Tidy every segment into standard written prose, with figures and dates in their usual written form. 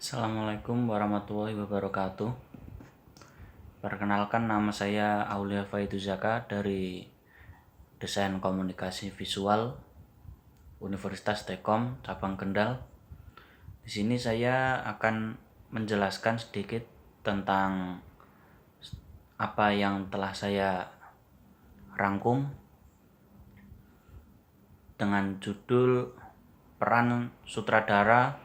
Assalamualaikum warahmatullahi wabarakatuh. Perkenalkan, nama saya Aulia Faiduzaka dari Desain Komunikasi Visual Universitas Tekom cabang Kendal. Di sini saya akan menjelaskan sedikit tentang apa yang telah saya rangkum dengan judul peran sutradara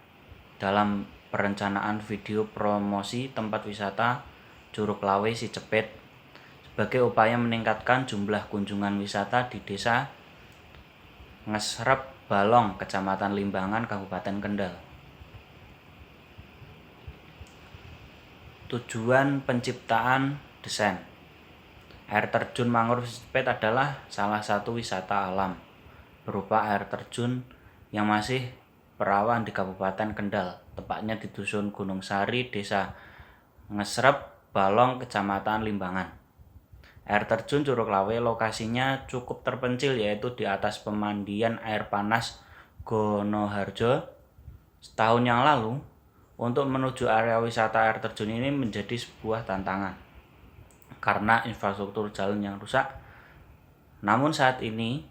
dalam perencanaan video promosi tempat wisata Curug Lawe Sicepet sebagai upaya meningkatkan jumlah kunjungan wisata di Desa Ngesrep Balong, Kecamatan Limbangan, Kabupaten Kendal. Tujuan penciptaan desain. Air terjun mangrove Sicepet adalah salah satu wisata alam berupa air terjun yang masih perawan di Kabupaten Kendal, tepatnya di Dusun Gunung Sari, Desa Ngesrep Balong, Kecamatan Limbangan. Air terjun Curug Lawe lokasinya cukup terpencil, yaitu di atas pemandian air panas Gonoharjo. Setahun yang lalu, untuk menuju area wisata air terjun ini menjadi sebuah tantangan karena infrastruktur jalan yang rusak. Namun saat ini,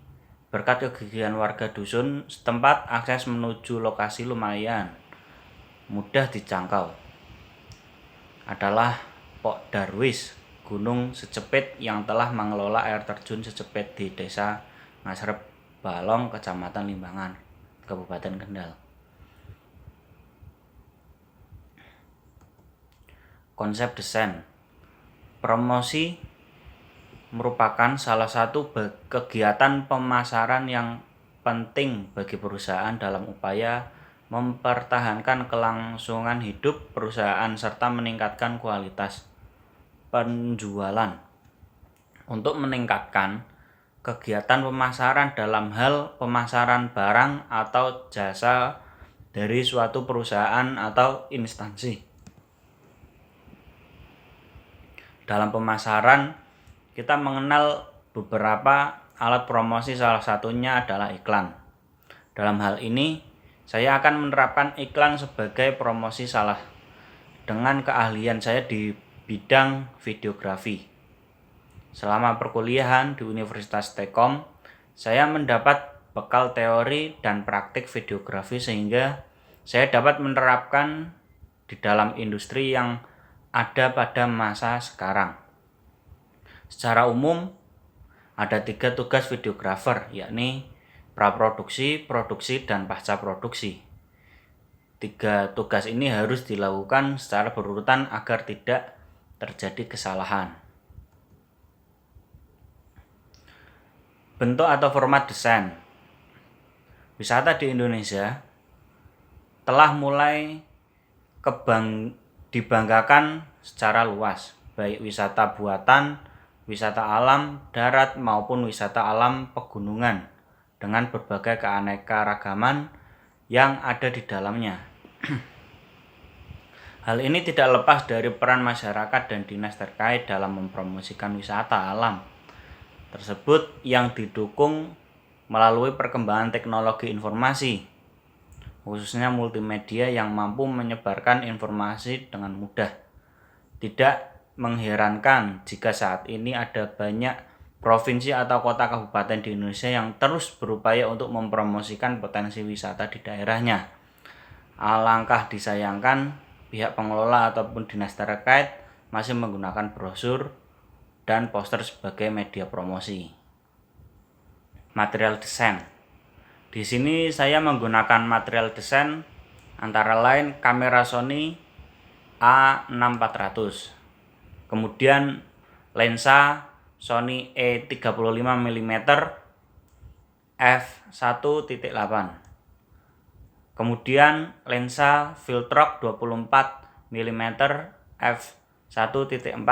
berkat kegigihan warga dusun setempat, akses menuju lokasi lumayan mudah dijangkau. Adalah Pok Darwis Gunung Secepet yang telah mengelola air terjun Secepet di Desa Ngesrep Balong, Kecamatan Limbangan, Kabupaten Kendal. Konsep desain. Promosi merupakan salah satu kegiatan pemasaran yang penting bagi perusahaan dalam upaya mempertahankan kelangsungan hidup perusahaan serta meningkatkan kualitas penjualan. Untuk meningkatkan kegiatan pemasaran dalam hal pemasaran barang atau jasa dari suatu perusahaan atau instansi. Dalam pemasaran, kita mengenal beberapa alat promosi, salah satunya adalah iklan. Dalam hal ini, saya akan menerapkan iklan sebagai promosi dengan keahlian saya di bidang videografi. Selama perkuliahan di Universitas Tekom, saya mendapat bekal teori dan praktik videografi sehingga saya dapat menerapkan di dalam industri yang ada pada masa sekarang. Secara umum, ada 3 tugas videografer, yakni praproduksi, produksi, dan pasca produksi. 3 tugas ini harus dilakukan secara berurutan agar tidak terjadi kesalahan. Bentuk atau format desain. Wisata di Indonesia telah mulai dibanggakan secara luas, baik wisata buatan, wisata alam darat maupun wisata alam pegunungan dengan berbagai keanekaragaman yang ada di dalamnya. Hal ini tidak lepas dari peran masyarakat dan dinas terkait dalam mempromosikan wisata alam tersebut yang didukung melalui perkembangan teknologi informasi, khususnya multimedia yang mampu menyebarkan informasi dengan mudah. Tidak mengherankan jika saat ini ada banyak provinsi atau kota kabupaten di Indonesia yang terus berupaya untuk mempromosikan potensi wisata di daerahnya. Alangkah disayangkan pihak pengelola ataupun dinas terkait masih menggunakan brosur dan poster sebagai media promosi. Material desain. Di sini saya menggunakan material desain antara lain kamera Sony A6400, kemudian lensa Sony E35mm f1.8, kemudian lensa Viltrox 24mm f1.4,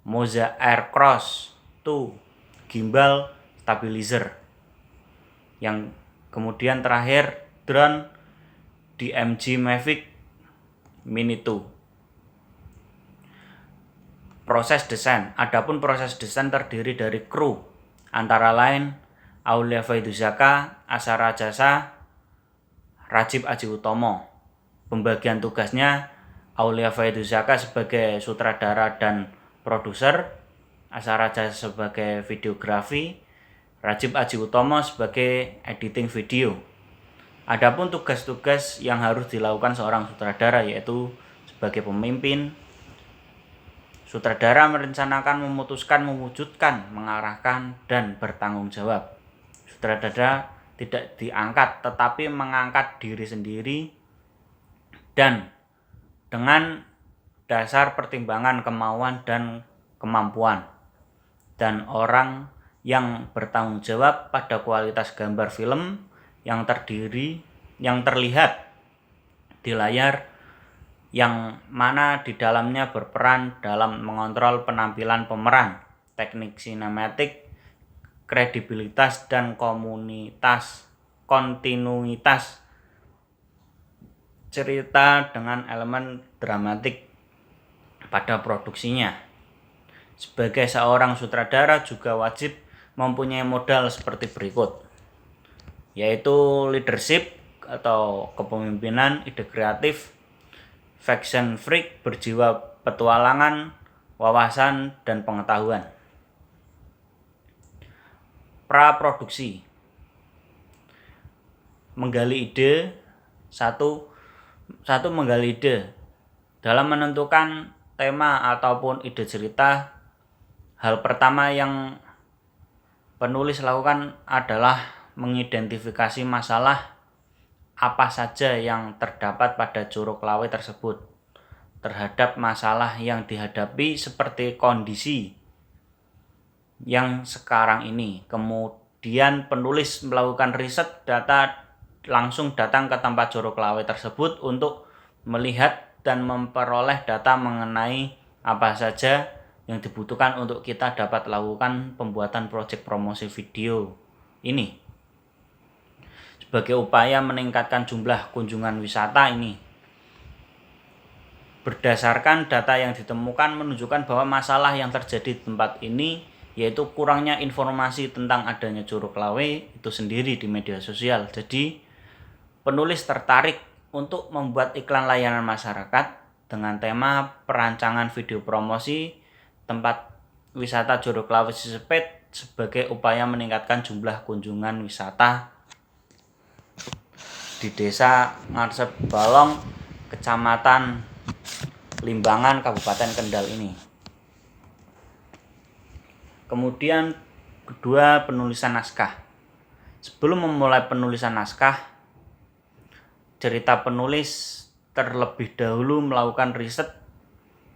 Moza Aircross 2 gimbal stabilizer, yang kemudian terakhir drone DMG Mavic Mini 2. Proses desain. Adapun proses desain terdiri dari kru, antara lain Aulia Faiduzaka, Asara Jasa, Rajib Aji Utomo. Pembagian tugasnya Aulia Faidusaka sebagai sutradara dan produser, Asa Raja sebagai videografi, Rajib Aji Utomo sebagai editing video. Adapun tugas-tugas yang harus dilakukan seorang sutradara yaitu sebagai pemimpin, sutradara merencanakan, memutuskan, mewujudkan, mengarahkan, dan bertanggung jawab. Sutradara tidak diangkat tetapi mengangkat diri sendiri dan dengan dasar pertimbangan kemauan dan kemampuan dan orang yang bertanggung jawab pada kualitas gambar film yang terlihat di layar, yang mana di dalamnya berperan dalam mengontrol penampilan pemeran, teknik sinematik, kredibilitas dan kontinuitas cerita dengan elemen dramatik pada produksinya. Sebagai seorang sutradara juga wajib mempunyai modal seperti berikut, yaitu leadership atau kepemimpinan, ide kreatif, fashion freak, berjiwa petualangan, wawasan, dan pengetahuan. Praproduksi. Menggali ide. Satu menggali ide. Dalam menentukan tema ataupun ide cerita, hal pertama yang penulis lakukan adalah mengidentifikasi masalah apa saja yang terdapat pada Curug Lawe tersebut. Terhadap masalah yang dihadapi seperti kondisi yang sekarang ini. Kemudian penulis melakukan riset data, langsung datang ke tempat Curug Lawe tersebut untuk melihat dan memperoleh data mengenai apa saja yang dibutuhkan untuk kita dapat lakukan pembuatan proyek promosi video ini. Sebagai upaya meningkatkan jumlah kunjungan wisata ini. Berdasarkan data yang ditemukan menunjukkan bahwa masalah yang terjadi di tempat ini yaitu kurangnya informasi tentang adanya Curug Lawe itu sendiri di media sosial. Jadi penulis tertarik untuk membuat iklan layanan masyarakat dengan tema perancangan video promosi tempat wisata Curug Lawe Sisepit sebagai upaya meningkatkan jumlah kunjungan wisata di Desa Ngarep Balong, Kecamatan Limbangan, Kabupaten Kendal ini. Kemudian kedua, penulisan naskah. Sebelum memulai penulisan naskah, cerita penulis terlebih dahulu melakukan riset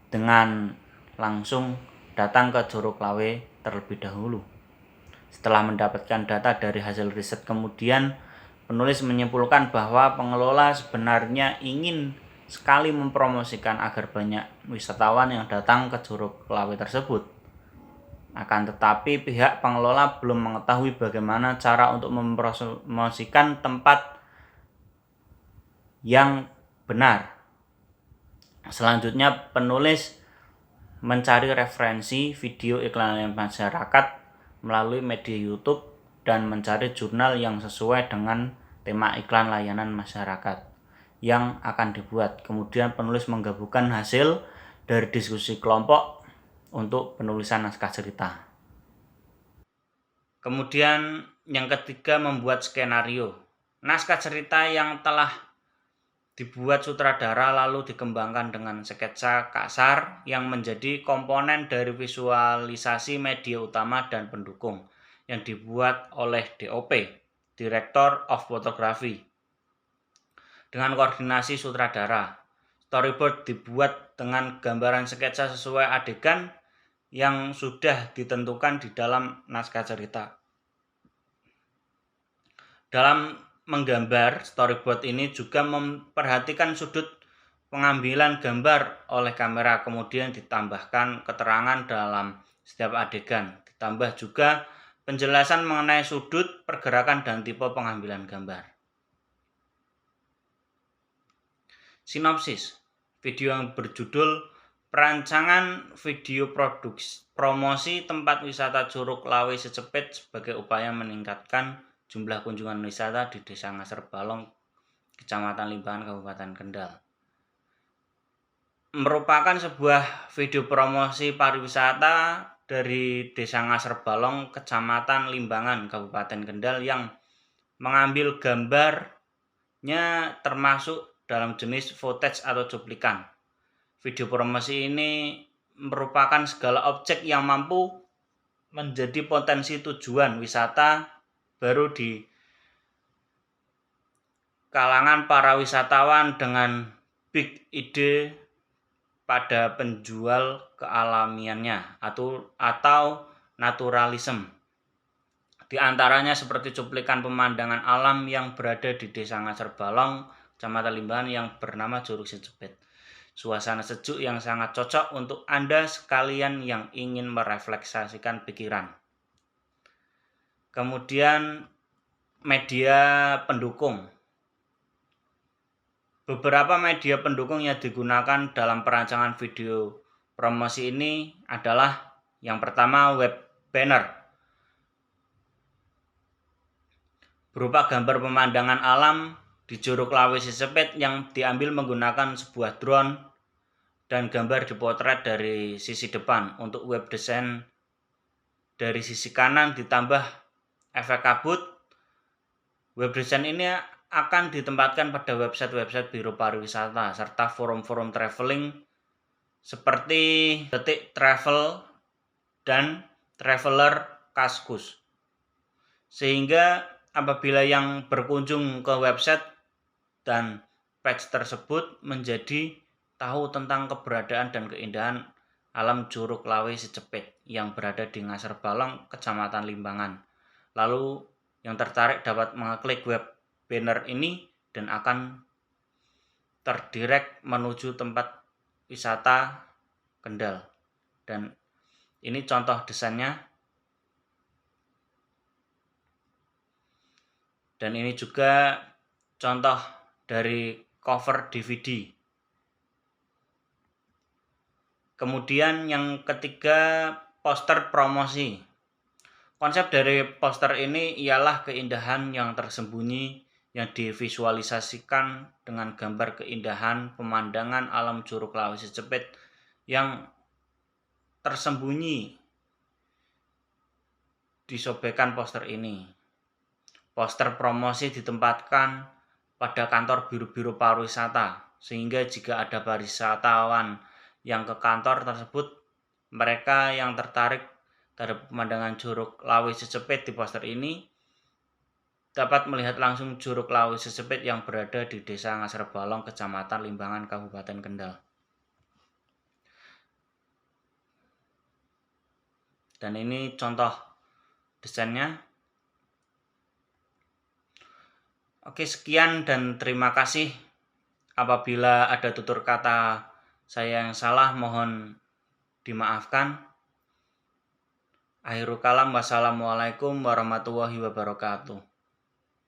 dengan langsung datang ke Curug Lawe terlebih dahulu. Setelah mendapatkan data dari hasil riset, kemudian penulis menyimpulkan bahwa pengelola sebenarnya ingin sekali mempromosikan agar banyak wisatawan yang datang ke Curug Lawe tersebut. Akan tetapi pihak pengelola belum mengetahui bagaimana cara untuk mempromosikan tempat yang benar. Selanjutnya penulis mencari referensi video iklan masyarakat melalui media YouTube dan mencari jurnal yang sesuai dengan tema iklan layanan masyarakat yang akan dibuat. Kemudian penulis menggabungkan hasil dari diskusi kelompok untuk penulisan naskah cerita. Kemudian yang ketiga, membuat skenario. Naskah cerita yang telah dibuat sutradara lalu dikembangkan dengan sketsa kasar yang menjadi komponen dari visualisasi media utama dan pendukung yang dibuat oleh DOP, Director of Photography, dengan koordinasi sutradara. Storyboard dibuat dengan gambaran sketsa sesuai adegan yang sudah ditentukan di dalam naskah cerita. Dalam menggambar, storyboard ini juga memperhatikan sudut pengambilan gambar oleh kamera, kemudian ditambahkan keterangan dalam setiap adegan. Ditambah juga penjelasan mengenai sudut, pergerakan, dan tipe pengambilan gambar. Sinopsis video yang berjudul Perancangan Video Promosi Tempat Wisata Curug Lawe Sisepit sebagai upaya meningkatkan jumlah kunjungan wisata di Desa Ngarep Balong, Kecamatan Limbangan, Kabupaten Kendal. Merupakan sebuah video promosi pariwisata dari Desa Ngaserbalong, Kecamatan Limbangan, Kabupaten Kendal, yang mengambil gambarnya termasuk dalam jenis footage atau cuplikan. Video promosi ini merupakan segala objek yang mampu menjadi potensi tujuan wisata baru di kalangan para wisatawan dengan big ide pada penjual kealamiannya atau naturalisme. Di antaranya seperti cuplikan pemandangan alam yang berada di Desa Ngaserbalong, Kecamatan Limbangan yang bernama Curug Secepet. Suasana sejuk yang sangat cocok untuk Anda sekalian yang ingin merefleksasikan pikiran. Kemudian media pendukung. Beberapa media pendukung yang digunakan dalam perancangan video promosi ini adalah yang pertama web banner, berupa gambar pemandangan alam di Curug Lawe Secepet yang diambil menggunakan sebuah drone dan gambar dipotret dari sisi depan. Untuk web desain dari sisi kanan ditambah efek kabut. Web desain ini akan ditempatkan pada website-website biro pariwisata serta forum-forum traveling seperti Detik Travel dan Traveler Kaskus. Sehingga apabila yang berkunjung ke website dan page tersebut menjadi tahu tentang keberadaan dan keindahan alam Curug Lawe Secepet yang berada di Ngaserbalong, Kecamatan Limbangan. Lalu yang tertarik dapat mengeklik web banner ini dan akan terdirect menuju tempat wisata Kendal. Dan ini contoh desainnya. Dan ini juga contoh dari cover DVD. Kemudian yang ketiga, poster promosi. Konsep dari poster ini ialah keindahan yang tersembunyi yang divisualisasikan dengan gambar keindahan pemandangan alam Curug Lawe Secepet yang tersembunyi disobekkan poster ini. Poster promosi ditempatkan pada kantor biro-biro pariwisata, sehingga jika ada wisatawan yang ke kantor tersebut, mereka yang tertarik terhadap pemandangan Curug Lawe Secepet di poster ini dapat melihat langsung Curug Lawe Secepet yang berada di Desa Ngaserbalong, Kecamatan Limbangan, Kabupaten Kendal. Dan ini contoh desainnya. Oke, sekian dan terima kasih. Apabila ada tutur kata saya yang salah, mohon dimaafkan. Akhirul kalam, wassalamualaikum warahmatullahi wabarakatuh.